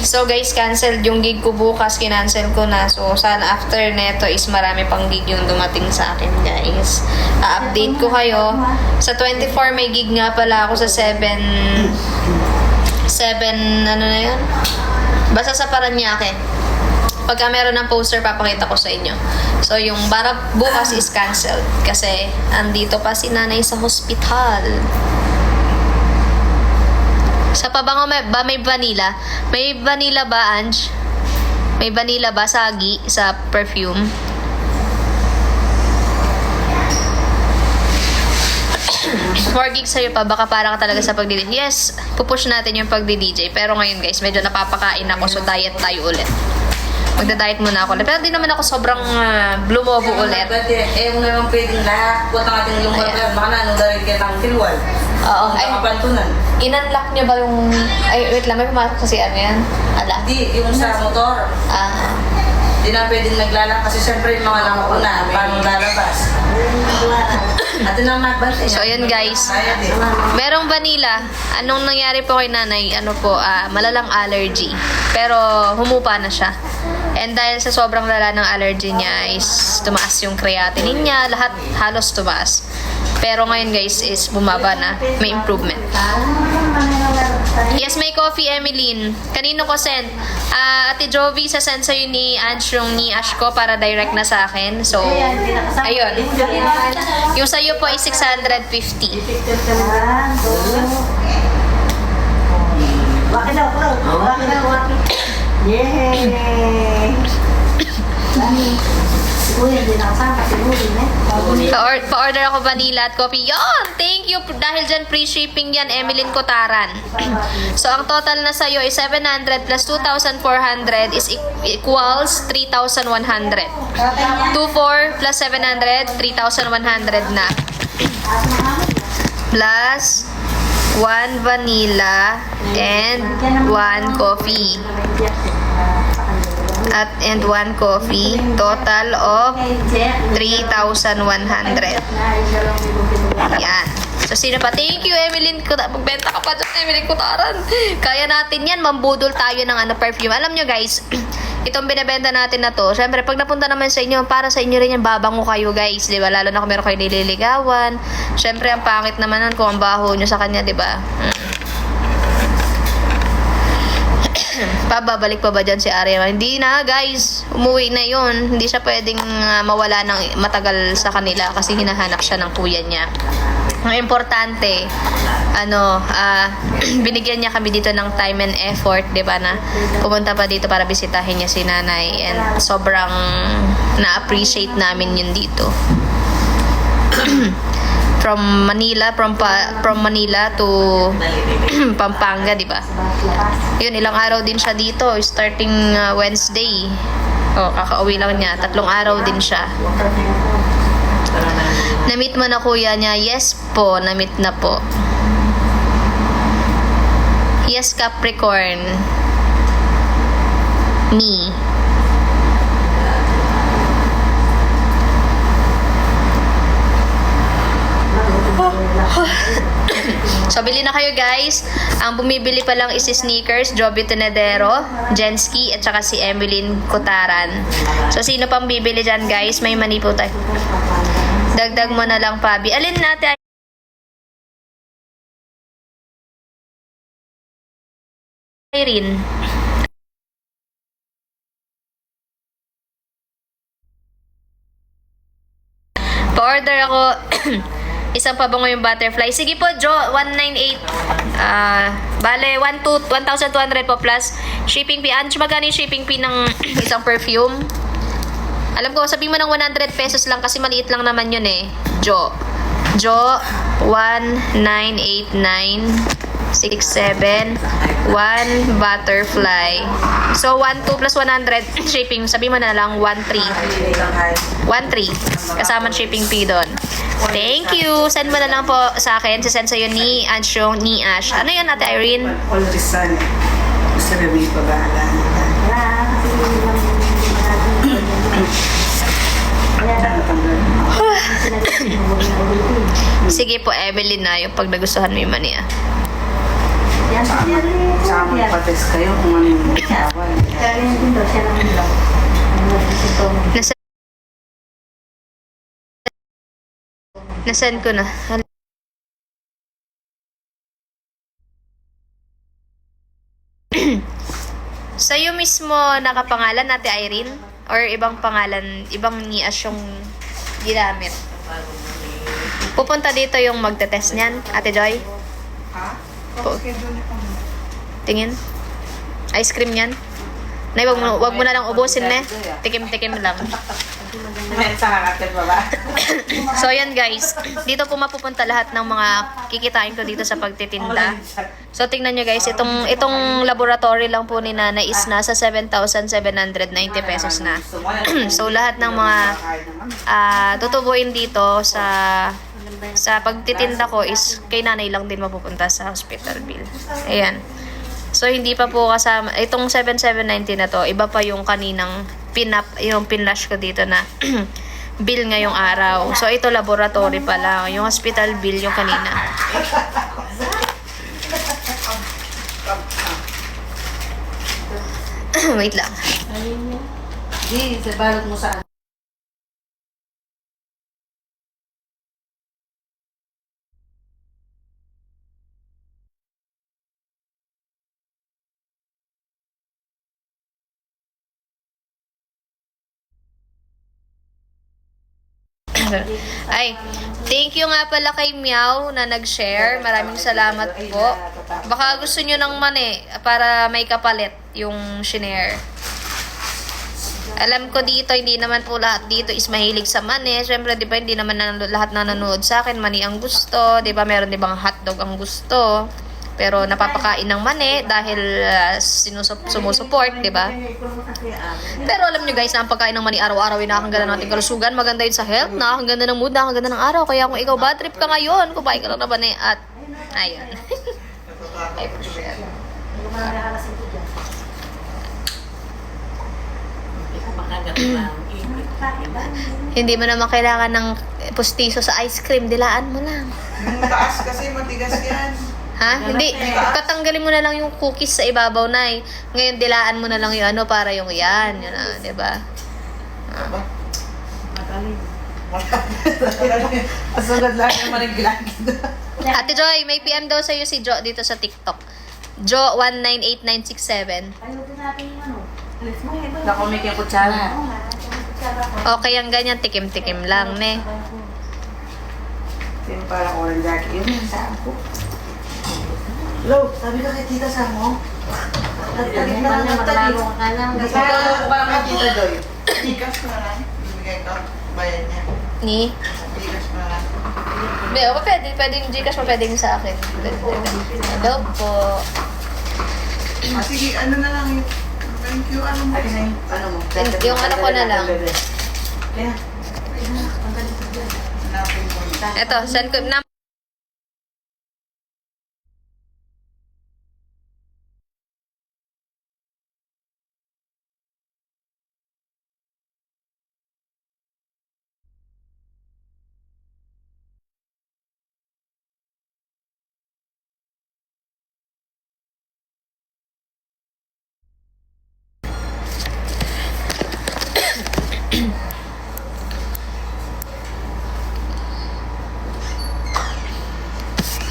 So guys, canceled yung gig ko bukas. Kinancel ko na. So sana after neto is marami pang gig yung dumating sa akin guys. A-update ko kayo. Sa 24 may gig nga pala ako sa 7 ano na yun? Basta sa Paranaque. Pagka meron ng poster, papakita ko sa inyo. So, yung bukas is canceled. Kasi, andito pa si nanay sa hospital. Sa pabango may vanilla? May vanilla ba, Ange? May vanilla ba sa perfume? More gigs sa'yo pa, baka para ka talaga sa pagdi-DJ. Yes, pupush natin yung pagdi-DJ. Pero ngayon guys, medyo napapakain ako, so diet tayo ulit. Magda-diet muna ako ulit. Pero di naman ako sobrang blumobo ulit. Mo naman pwedeng lahat. Buat ang ating lumbar pa yan. Baka nanong darin kayo ng kilwal. Oo. Ay, kapantunan. In-unlock niyo ba yung... Ay, wait lang. May pumasok kasi ano yan? Ala. Di, yung sa motor. Di na pwedeng naglalak kasi syempre yung mga nakapuna. Paano lalabas? At yun ang nagbantay. So, ayan guys. Merong vanilla. Anong nangyari po kay nanay? Malalang allergy. Pero humupa na siya. And dahil sa sobrang lala ng allergy niya is tumaas yung creatinine niya. Lahat halos tumaas. Pero ngayon guys is bumaba na. May improvement. Yes, may coffee, Emeline. Kanino ko send? Ate Jovi, sasend sa'yo ni Ange yung ni Ash ko para direct na sa akin. So, ayun. Yung sa'yo po ay 650. Bakit daw? Bakit daw? Yay! Kuya, hindi nakasama. Sinuli na. Pa-order ako vanilla at coffee. Yon! Thank you! Dahil dyan, free shipping yan, Emeline Cotaran. So, ang total na sa'yo is 700 plus 2,400 is equals 3,100. 2,400 plus 700, 3,100 na. Plus 1 vanilla and 1 coffee. And 1 coffee. Total of 3,100. Yan. So, sino pa? Thank you, Emeline. Magbenta ka pa dyan, Emeline Cotaran. Kaya natin yan. Mambudol tayo ng perfume. Alam nyo, guys, itong binibenta natin na to, syempre, pag napunta naman sa inyo, para sa inyo rin yan, babango kayo, guys. Diba? Lalo na kung meron kayo nililigawan. Syempre, ang pangit naman nun kung ang baho nyo sa kanya, diba? Pababalik pa ba dyan si Arya? Hindi na, guys. Umuwi na yun. Hindi siya pwedeng mawala ng matagal sa kanila kasi hinahanap siya ng kuya niya. Ang importante, binigyan niya kami dito ng time and effort, di ba, na pumunta pa dito para bisitahin niya si nanay, and sobrang na-appreciate namin yun dito. From Manila to Pampanga, di ba? Yun, ilang araw din siya dito, starting Wednesday. Kakauwi lang niya. 3 araw din siya. Na-meet mo na kuya niya? Yes po, na-meet na po. Yes, Capricorn. Me. So, bili na kayo, guys. Ang bumibili pa lang is si Sneakers, Joby Tenedero, Jensky, at saka si Emeline Cotaran. So, sino pang bibili dyan, guys? May money po tayo. Dagdag mo na lang, Pabi. Alin natin? Irene. Pa-order ako isang pabango yung butterfly. Sige po, Jo, 198. Bale, 1,200 po plus shipping fee. Ange, magkano yung shipping fee ng isang perfume? Alam ko, sabihin mo ng 100 pesos lang kasi maliit lang naman yun eh. Jo, 198967 1 butterfly. So, 12 plus 100 shipping. Sabihin mo na lang 13. 13. Kasama shipping fee doon. Thank you. Send mo na lang po sa akin. Sisend sa'yo ni Anshong, ni Ash. Ano yan, Ate Irene? All the sun. Gusto na may pag-aalaan nila. Sige po, Evelyn na yung pag nagustuhan mo yung mani. Saka magpates kayo kung ano yung awan. Nasend ko na. Sa'yo mismo nakapangalan, Ate Irene? Or ibang pangalan, ibang nias yung ginamit? Pupunta dito yung magte-test niyan, Ate Joy? Ha? Po- Okay, doon ako. Tingin? Ice cream yan? Nay, wag mo na lang ubusin, ne? Tikim-tikim lang. Sa kakatil ba ba? So, yan guys. Dito po mapupunta lahat ng mga kikitain ko dito sa pagtitinda. So, tingnan nyo guys. Itong laboratory lang po ni Nana is nasa 7,790 pesos na. So, lahat ng mga tutubuin dito sa pagtitinda ko is kay nanay lang din mapupunta sa hospital bill. Ayan. So, hindi pa po kasama. Itong 7,790 na to, iba pa yung kaninang yung pinlash ko dito na bill ngayong araw. So, ito laboratory pa lang. Yung hospital bill yung kanina. Wait lang. Di, sa balot mo sa Ay, thank you nga pala kay Meow na nag-share. Maraming salamat po. Baka gusto nyo ng mani para may kapalit yung shinare. Alam ko dito, hindi naman po lahat dito is mahilig sa mani. Siyempre, di ba, hindi naman lahat na nanonood sa akin, mani ang gusto. Di ba, meron di bang hotdog ang gusto. Pero napapakain ng mani dahil sumusuport, di ba? Pero alam nyo guys, na ang pagkain ng mani araw-araw ay nakakaganda ng ating kalusugan. Maganda yun sa health, nakakaganda ng mood, nakakaganda ng araw. Kaya kung ikaw bad trip ka ngayon, kumain ka lang na mani at ayun. Ay, for sure. Hindi mo naman kailangan ng pustiso sa ice cream, dilaan mo lang. Yung taas kasi matigas yan. Ha? Hindi. Tatanggalin mo na lang yung cookies sa ibabaw, Nay. Ngayon, dilaan mo na lang yung ano para yung yan. Yun na, di ba? Pasugad lang yung mariglan. Ate Joy, may PM daw sa'yo si Jo dito sa TikTok. Jo198967. Nakumik yung kutsara. Okay, ang ganyan, tikim-tikim lang, ne. Yung parang orange jacket. Yun yung saan ko. Lo, sabi ko kay Tita Samo. Nagtalit na lang nagtalit. Nagtalit ko ba naman Tita Joy? Tikas ko na lang. Bibigay ko. Bayan niya. Ni? Tikas ko na lang. Hindi, o, pwede yung Gcash mo, pwede yung sa akin. Hello po. Sige, ano na lang yung... Thank you, ano mo? Ano mo? Yung ano ko na lang. Kaya. Hanapin ko. Eto, send ko na.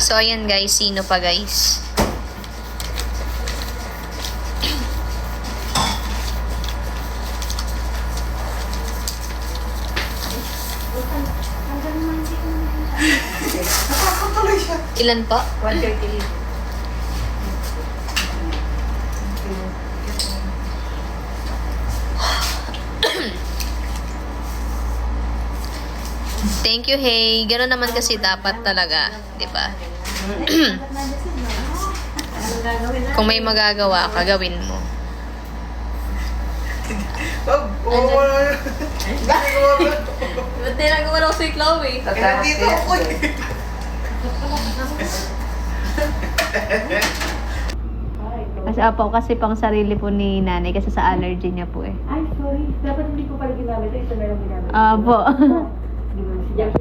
So, ayan guys. Sino pa guys? Nakakatuloy siya. Ilan pa? 130. Thank you, hey. Gano'n naman kasi dapat talaga. Di ba? Kung may magagawa ka, gawin mo. Wag, wag. Ba't nilagawa lang si Chloe? Kaya dito ako eh. Kasi apo, kasi pang sarili po ni nanay kasi sa allergy niya po eh. Ay, sorry. Dapat hindi ko pala ginamit. Ito na lang ginamit. Apo. Yan.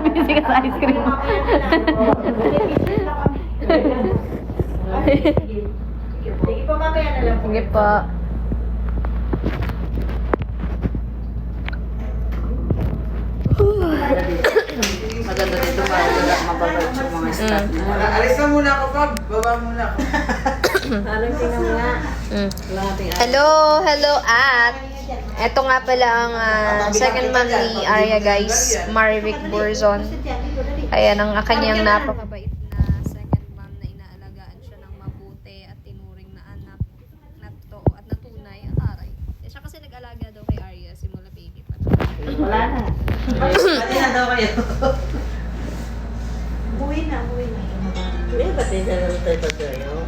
Busy ka sa ice cream. Sige po, mamaya na lang. Sige po. Maganda dito mababalik yung mga staff nila. Alis na muna ako, Pab. Baba muna ako. Alam, tingnan mo nga. Hello, hello at eto nga pala ang second mom ni Arya guys, Marivic Burzon. Ayan ang kanyang napakabait na second mom na inaalagaan siya ng mabuti at tinuring na anak na totoo at natunay at aray. Siya kasi nag-alaga daw kay Arya simula baby pa. Wala na. Pati na daw kayo. Uwi na, uwi na. Eh, pati na lang tayo pa tayo.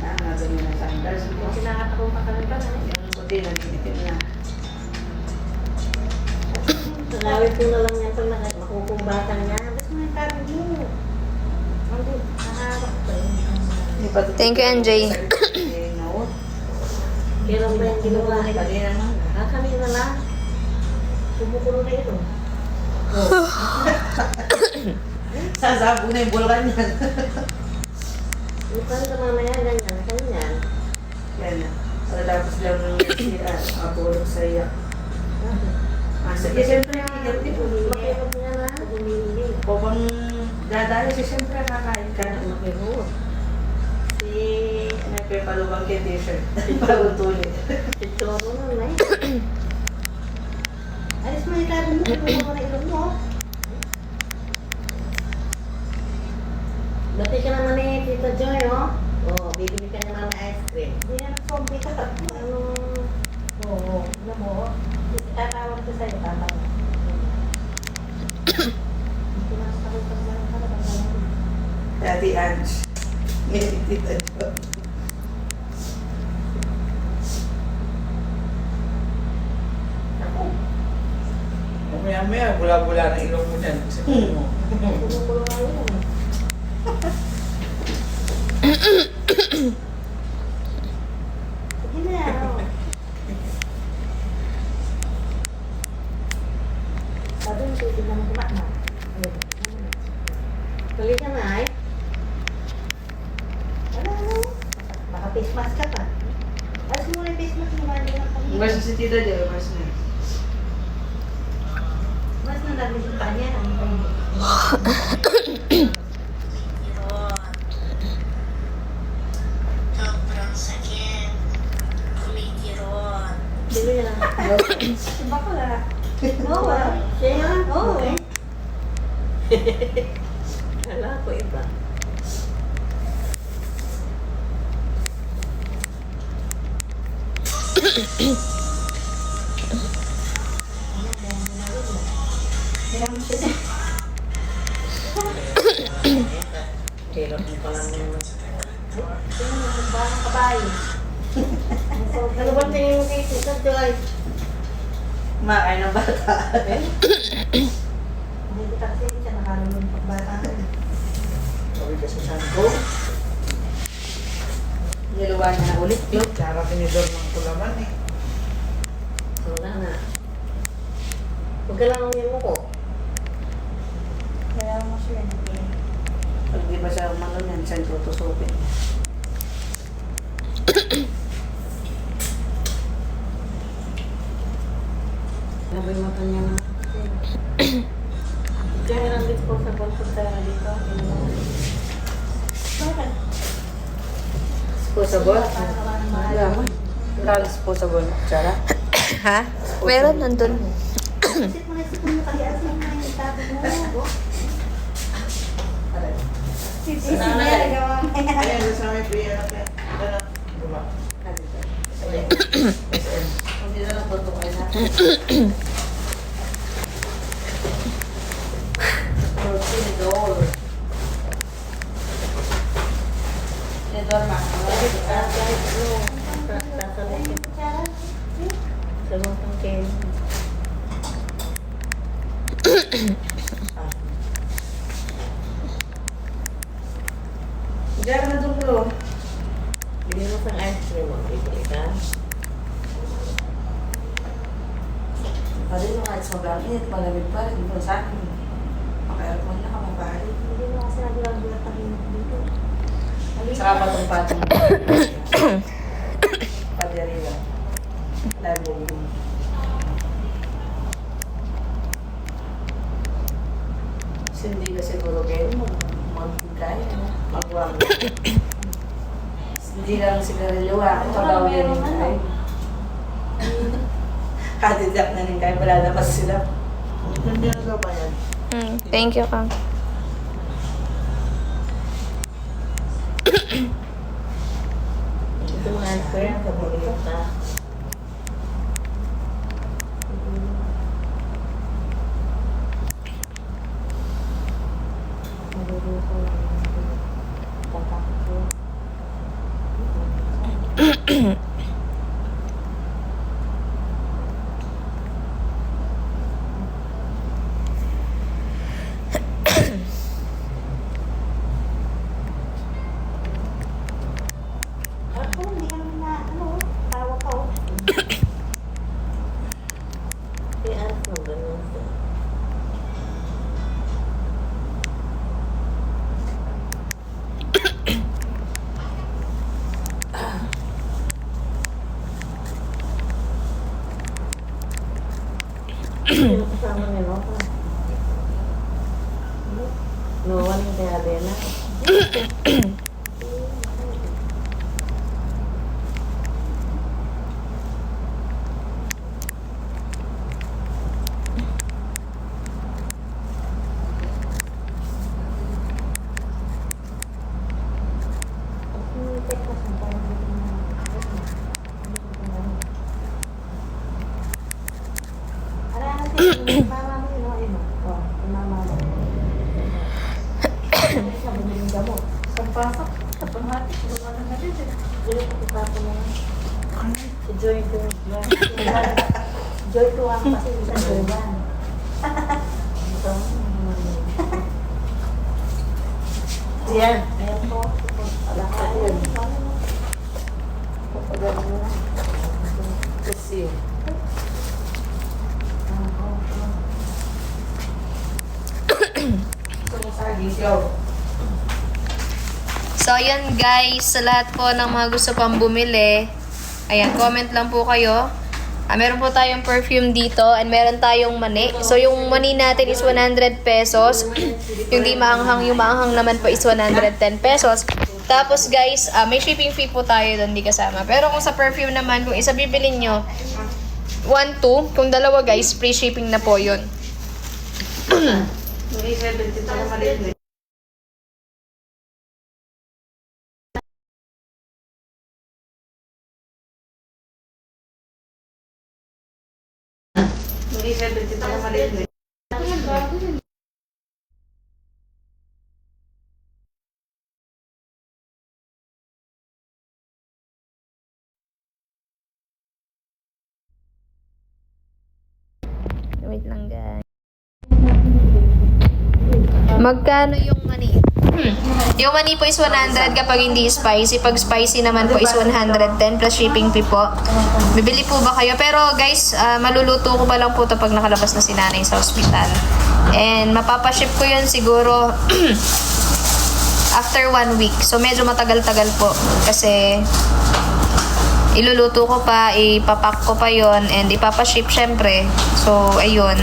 Ganyan na sa akin. Sinakatakong pakalimpan. Yung puti, nagtitim na. Nalawit ko na lang yan pag makukumbatan niya. Ba't mo yung parang yun? Ano? Nakaharap ba yun? Thank you, NJ. No. Kailan ba yung ginawa? Pati naman. Kami na lang. Sumukulo na ito. Sasabog na yung bulkan yan. Lukan ka mamaya, ganyan, ganyan. Yan na. Tapos lang ng apulong sa iya. Sige, siyempre, Makikot niya na. Bumili. kung dadayo, siyempre kakain ka na. Makikot. Si, nagpapalubang kay t-shirt. Bagong tuli. Ito mo na, nay. Alis mo yung karin mo. Ito mo na ilong mo. Dati ka naman eh, Tita Joy, oh. Oh, bibili ka naman ng ice cream. Hindi na zombie ka. Oo. Alam mo, tatawag ko sa'yo, tatawag. Hindi ko na nakakita mo lang ka na. Daddy Ange. Ngayon, Tita Jo. Maya-maya, bula-bula ng ilong mo dyan. Sa mo. Kumukulo nga yun. Sige na. Sabi mo, titignan mo kumakma. Tuloy ka na ay. Ano? Baka face mask ka pa. Alas mo na yung face mask mo. Hindi na kami. Mas si Tita Jo, mas na. Mas na namin yung kanya. Sobrang sakit. Kumikirot. Sino yan? Iba ko lang. Oo, siya yan. Oo. Kala ko iba. Hirap mo pa lang naman. Sino yung parang kabayo? Ano ba tingin mo kay Tita Joy? Makain ng bata. Hindi kita kasi siya nakalulong pagbata. Sabi ka sa tiyan ko. Niluwa niya na ulit. Tsara tinidor ng kulaman eh. Wala na. Huwag ka lang ang yan mo ko. Kaya mo siya. Pag di ba siya umano niyan, saan tutusupin? Ano ba yung mata niya na? Kaya lang disposable food tayo dito. Bakit? Disposable? Parang wala nang mahal. Wala mo. Wala disposable. Tsara? Ha? Meron nandun. Isip mo kasi asin na yung tabi mo. Sisi na nagawa mo. Ayan, sa amin priya na kaya. Dala. Buma. Hindi na lang tutukoy na. Tinidor. Tinidor, ma. Sa mga pang kayo. Diyan na dulo. Bili mo sa ice cream mo. Bibili ka. Pwede mo kahit sobrang init, malamig pa rin. Pero sa akin, maka-aircon na ka, mapahali. Hindi mo kasi nagulag-gulat ang hinap dito. Saka patong-patong. Padiri lang. Lagi mo. Kasi hindi ka siguro kayo mag-kaya, mag-wang. Hindi lang sigarilyo ako, pag-awin din kayo. Katidak na rin kayo, wala naman sila. Hindi na ba yan? Thank you, Kang. Ito mga ice cream. Bibili ka. Magugusto lang. Tatakot ko. Ako, hindi ka naman na, tawag ka, oh. Kaya aras mo, ganun siya. Sino kasama ni Nova? Nova ni kay Adela. Tek kasi Mama mo yun, ayun. Oh, mama mo. Sa bumiling gamot. Pagpasok, sa pamati, gumana na rin. Ulit ko papo mo. Si Joy to. Joy to ang kasi isa Joy 1. Ito. Yan. Ayan po. Wala ka yun. Pagpagano mo na. Kasi. So, ayan guys, sa lahat po ng mga gusto pang bumili, ayan, comment lang po kayo. Meron po tayong perfume dito and meron tayong mani. So, yung mani natin is 100 pesos. Yung di maanghang, yung maanghang naman po is 110 pesos. Tapos guys, may shipping fee po tayo doon, di kasama. Pero kung sa perfume naman, kung isa bibilin nyo, 1, 2. Kung dalawa guys, free shipping na po yun. Hindi 70 ito na maliit. Hindi 70 ito na maliit. Wait lang guys. Magkano yung mani? Yung mani po is 100 kapag hindi spicy. Pag spicy naman po is 110 plus shipping fee po. Bibili po ba kayo? Pero guys, maluluto ko pa lang po ito pag nakalabas na si nanay sa ospital. And mapapaship ko yun siguro after 1 week. So medyo matagal-tagal po. Kasi iluluto ko pa, ipapak ko pa yon and ipapaship syempre. So ayun.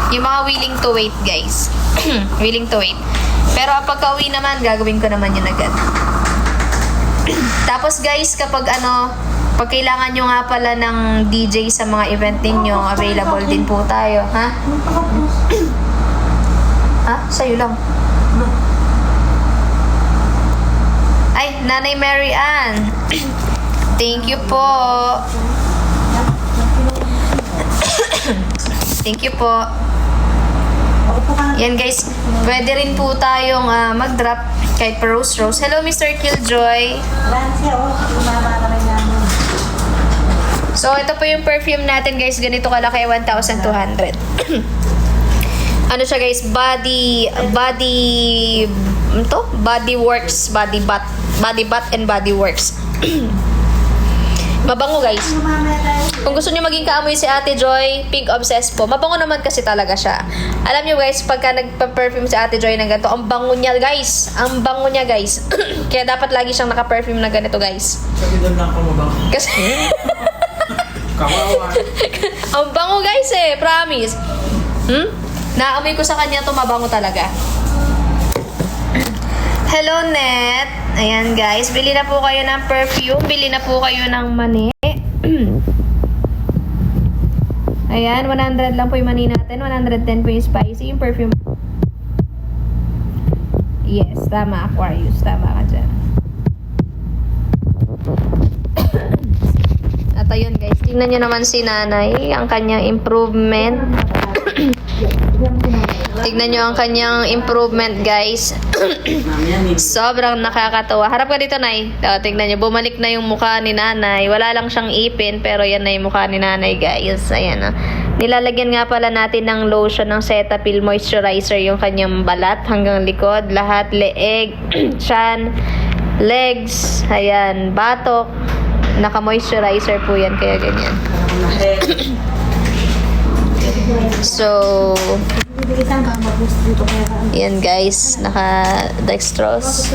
Yung mga willing to wait, guys. Willing to wait. Pero pagka uwi naman, gagawin ko naman yun agad. Tapos guys, kapag pag kailangan nyo nga pala ng DJ sa mga event ninyo, available din po tayo. Ha? Ha? Sa'yo lang. Ay, Nanay Mary Ann. Thank you po. Thank you po. Yan guys, pwede rin po tayong mag-drop kahit per rose. Hello Mr. Killjoy. Lansya, lumama ka rin namin. So ito po yung perfume natin guys, ganito kalaki, 1,200. Ano siya guys, body works, body bath and body works. Mabango guys. Kung gusto niyo maging kaamoy si Ate Joy, pink obsessed po. Mabango naman kasi talaga siya. Alam niyo guys, pagka nagpa-perfume si Ate Joy ng ganito, ang bango niya guys. Ang bango niya guys. Kaya dapat lagi siyang naka-perfume na ganito guys. Kasi doon lang ako mabango. Kasi Kawawa. ang bango guys promise. Naamoy ko sa kanya to, mabango talaga. Hello Net. Ayan guys, bili na po kayo ng perfume, bili na po kayo ng mani. Ayan, 100 lang po yung mani natin, 110 po yung spicy, yung perfume. Yes, tama Aquarius, tama ka dyan. At ayun guys, tingnan nyo naman si nanay, ang kanyang improvement. Tignan nyo ang kanyang improvement guys. Sobrang nakakatawa. Harap ka dito Nay. Tignan nyo, bumalik na yung mukha ni nanay. Wala lang siyang ipin, pero yan na yung mukha ni nanay guys. Ayan Nilalagyan nga pala natin ng lotion ng Cetaphil moisturizer yung kanyang balat hanggang likod. Lahat, leeg, chan, legs, ayan, batok. Naka-moisturizer po yan, kaya ganyan. So, yan guys, naka-dextrose.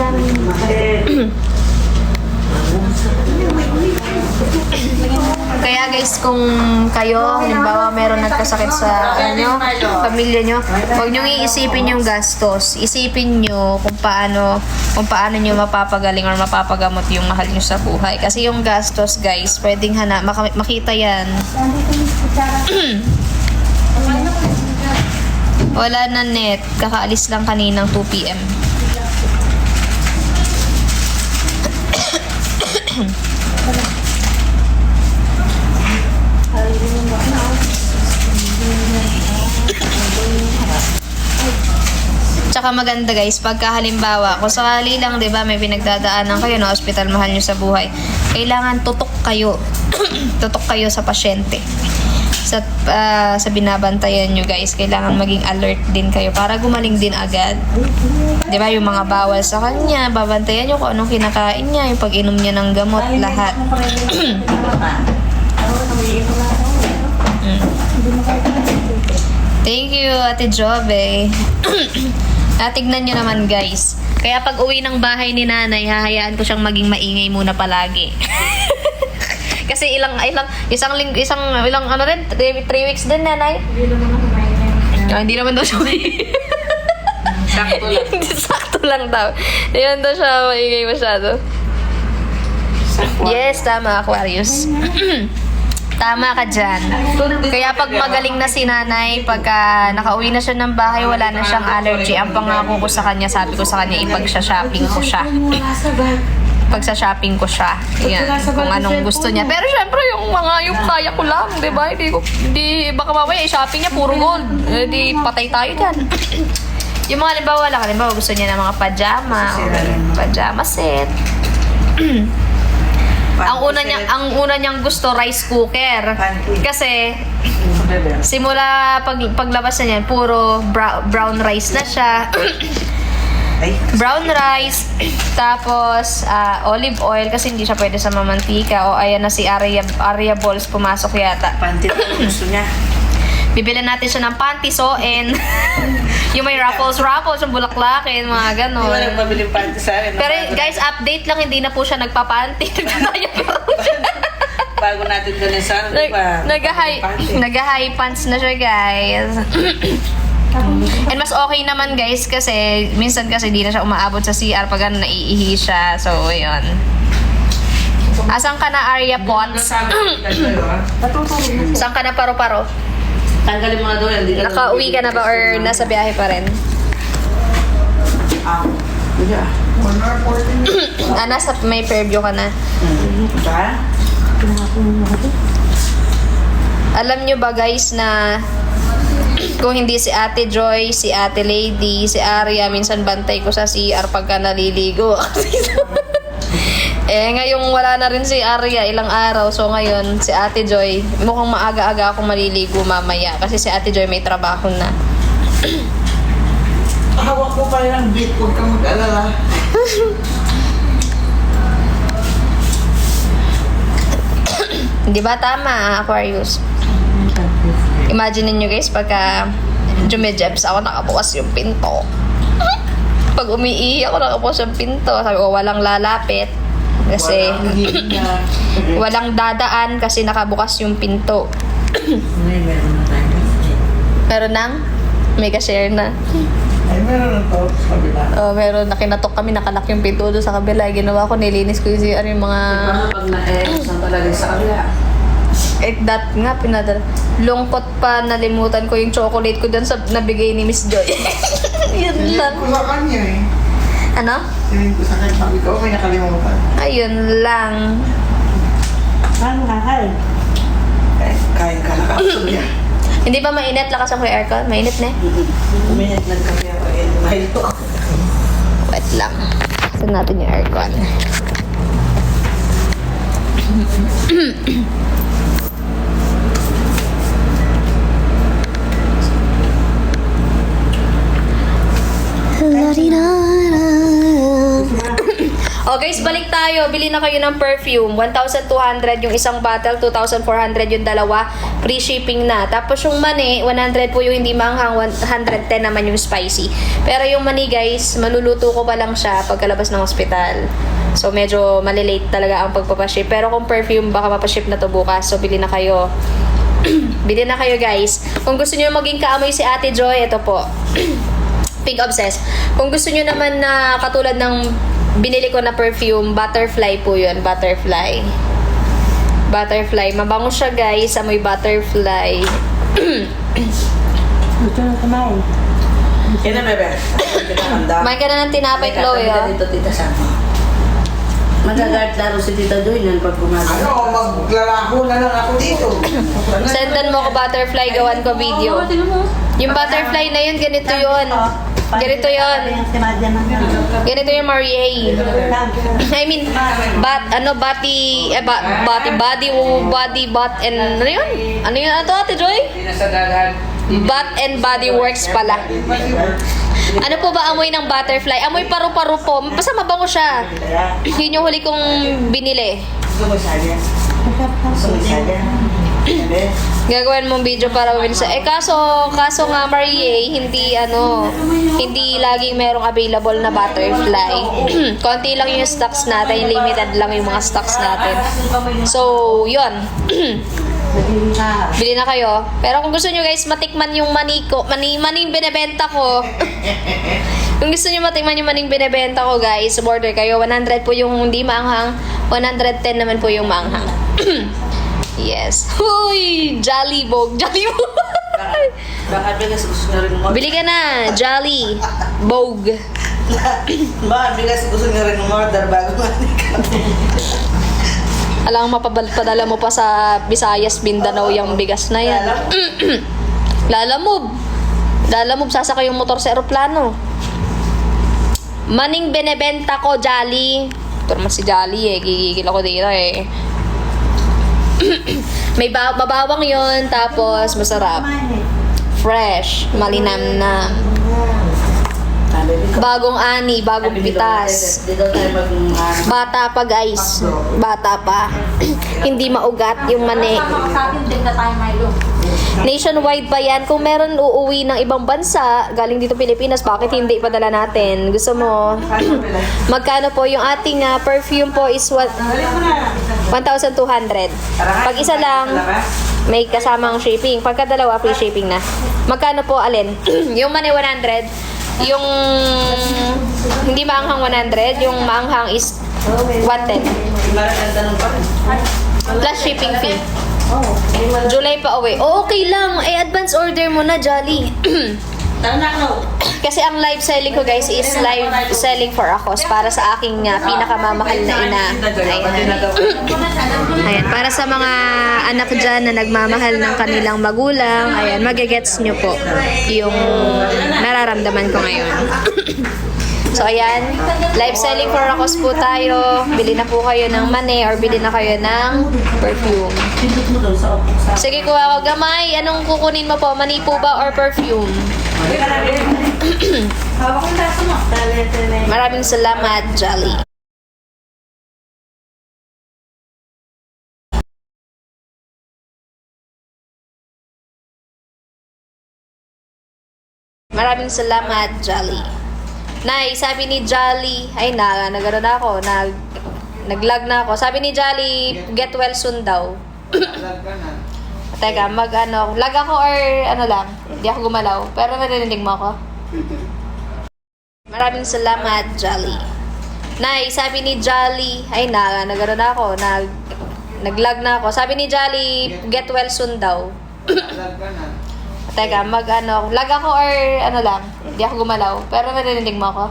Kaya guys, kung kayo, halimbawa meron nagkasakit sa pamilya nyo, huwag nyo iisipin yung gastos. Isipin nyo kung paano nyo mapapagaling or mapapagamot yung mahal nyo sa buhay. Kasi yung gastos guys, pwedeng makita yan. Wala na Net. Kakaalis lang kaninang 2 PM. Tsaka maganda guys, pagka halimbawa, kung sakali lang, di ba, may pinagdadaanan kayo na hospital, mahal nyo sa buhay, kailangan tutok kayo. Tutok kayo sa pasyente. Sa binabantayan nyo guys, kailangan maging alert din kayo para gumaling din agad. Di ba, yung mga bawal sa kanya, babantayan nyo kung anong kinakain niya, yung pag-inom niya ng gamot, lahat. Thank you, Ate Jobe. Tignan nyo naman guys. Kaya pag uwi ng bahay ni nanay, hahayaan ko siyang maging maingay muna palagi. Kasi ilang ano rin, 3 weeks din nanay. Hindi naman daw siya maingay. Sakto lang. Sakto lang daw. Hindi naman daw siya maingay masyado. Yes, tama, Aquarius. Tama ka dyan. Kaya pag magaling na si nanay, pagka nakauwi na siya ng bahay, wala na siyang allergy. Ang pangako ko sa kanya, sabi ko sa kanya, ipag-shopping ko siya. Pagsa-shopping ko siya. Yan, kung anong gusto niya. Pero syempre, yung kaya ko lang, di ba? Baka mamaya, shopping niya, puro gold. Di patay tayo dyan. Yung mga halimbawa, gusto niya ng mga pajama set. Ang una niyang gusto, rice cooker. Kasi simula paglabas na niyan, puro brown rice na siya. Brown rice, tapos olive oil kasi hindi siya pwede sa mamantika. O ayan na si Aria Balls pumasok yata. Panty na gusto niya. Bibili natin siya ng panty, soen. Yung may ruffles, yung bulaklakin, mga ganon. Hindi mo nagpabili panty sa akin. Pero guys, update lang, hindi na po siya nagpapanty. Bago natin doon sa ano, diba? Nag-high pants na siya, guys. And mas okay naman, guys, kasi minsan kasi hindi na siya umaabot sa CR pag ano, naiihi siya. So, yun. Asan ka na, Arya Potts? Saan ka na, paro-paro? Tanggalin mo na doon. Nakauwi ka na ba or nasa biyahe pa rin? Nasa may Fairview ka na. Ba? Alam nyo ba guys na kung hindi si Ate Joy, si Ate Lady, si Arya, minsan bantay ko sa CR pagka naliligo. Ngayong wala na rin si Arya ilang araw. So ngayon, si Ate Joy, mukhang maaga-aga akong maliligo mamaya. Kasi si Ate Joy may trabaho na. Hawak ko pa yung beat, huwag kang mag-alala. Di ba tama, Aquarius? Imagine niyo guys, pagka jumejebs ako, nakabukas yung pinto. Pag umiihi ako, nakabukas yung pinto. Sabi ko, walang lalapit. Kasi walang dadaan kasi nakabukas yung pinto. Meron nang? May ka-share na. Ay, meron na to sa kabila. Oh, meron. Nakinatok kami, nakalak yung pinto doon sa kabila. Ginawa ko, nilinis ko yung mga... Pag na-saan talaga sa kabila. That nga, pinadala. Lungkot pa, nalimutan ko yung chocolate ko dun sa nabigay ni Miss Joy. Yun lang. Ko sa kanya eh. Ano? Tingin ko sa kanya, sabi ko, may nakalimutan. Ayun lang. Paano kakain? Kain ka na kapsul yan. Hindi ba mainit? Lakas ako yung aircon? Mainit na eh. Uminit ng kape ako eh. Mahil to. Wait lang. Saan natin yung aircon? Oh guys, balik tayo. Bili na kayo ng perfume. 1,200 yung isang bottle, 2,400 yung dalawa. Free shipping na. Tapos yung mani, 100 po yung hindi manghang, 110 naman yung spicy. Pero yung mani guys, maluluto ko pa lang siya pagkalabas ng ospital. So medyo malilate talaga ang pagpapaship. Pero kung perfume, baka mapaship na to bukas. So bili na kayo. Bili na kayo guys. Kung gusto niyo maging kaamoy si Ate Joy, ito po. Pink Obsessed. Kung gusto niyo naman na katulad ng binili ko na perfume, butterfly po yun. Butterfly. Butterfly. Mabango siya guys. Amoy butterfly. Gusto na kumain. Yan na, bebe. Kumain ka na ng tinapay, Chloe. Oh. Dito, Tita Sam. Magagart laro si Tita Joy nun pag gumagawa. Ano, maglalako na lang ako dito. Sendan mo ko butterfly, gawan ko video. Yung butterfly na yun, ganito yun. Ganito yun. Si Madya na Ganito yung Maria. I mean, body, butt, and ano yun? Ano yun? Ano to, Ate Joy? Butt and body works pala. Ano po ba amoy ng butterfly? Amoy paru-paru po. Basta mabango siya. Yun yung huli kong binili. Gusto mo sadya? Gusto mo sadya? Gagawin mong video para mabili sa... kaso nga Marie, hindi laging merong available na butterfly. Konti lang yung stocks natin, limited lang yung mga stocks natin. So, yun. Bili na kayo. Pero kung gusto nyo guys, matikman yung maning binebenta ko. Kung gusto nyo matikman yung maning binebenta ko guys, order kayo. 100 po yung hindi maanghang, 110 naman po yung maanghang. Yes. Huy! Jolly Bog. Jolly Bog. Baka bigas gusto nyo rin mo. Bili ka na. Jolly Bog. Baka bigas gusto nyo rin umorder bago manikap. Alang mapapadala mo pa sa Visayas, Mindanao yung bigas na yan. Lalamove. Sasakay yung motor sa aeroplano. Maning binebenta ko, Jolly. Ito naman si Jolly eh. Gigigil ako dito eh. May mabawang yon, tapos masarap. Fresh, malinamnam. Bagong ani, bagong pitas. Dito tayo Bata pa guys. Bata pa. Hindi maugat yung mani. Sa akin, din na tayo Milo. Nationwide pa yan. Kung meron uuwi ng ibang bansa, galing dito Pilipinas, bakit hindi ipadala natin? Gusto mo? Magkano po yung ating perfume po is 1,200. Pag isa lang, may kasamang shipping. Pagka dalawa, free shipping na. Magkano po alin? Yung mani 100, yung hindi maanghang 100, yung maanghang is 110. Plus shipping fee. July pa uwi. Oh, okay lang. Advance order mo na, Jolly. Kasi ang live selling ko, guys, is live selling for a cause para sa aking pinakamamahal na ina. Ayan, para sa mga anak dyan na nagmamahal ng kanilang magulang, ayan, magigets nyo po yung nararamdaman ko ngayon. So, ayan, live selling for a cause po tayo. Bili na po kayo ng mani or bili na kayo ng perfume. Sige, kuha ko gamay. Anong kukunin mo po? Mani po ba or perfume? Maraming salamat, Jolly. Maraming salamat, Jolly. Nay, sabi ni Jolly, ay nagano na ako, nag-lag na ako. Sabi ni Jolly, get well soon daw. Teka, lag ako or ano lang, hindi ako gumalaw. Pero narinig mo ako. Maraming salamat, Jolly. Nay, sabi ni Jolly, ay nagano na ako, nag-lag na ako. Sabi ni Jolly, get well soon daw. Teka, lag ako or ano lang, hindi ako gumalaw. Pero narinig mo ako.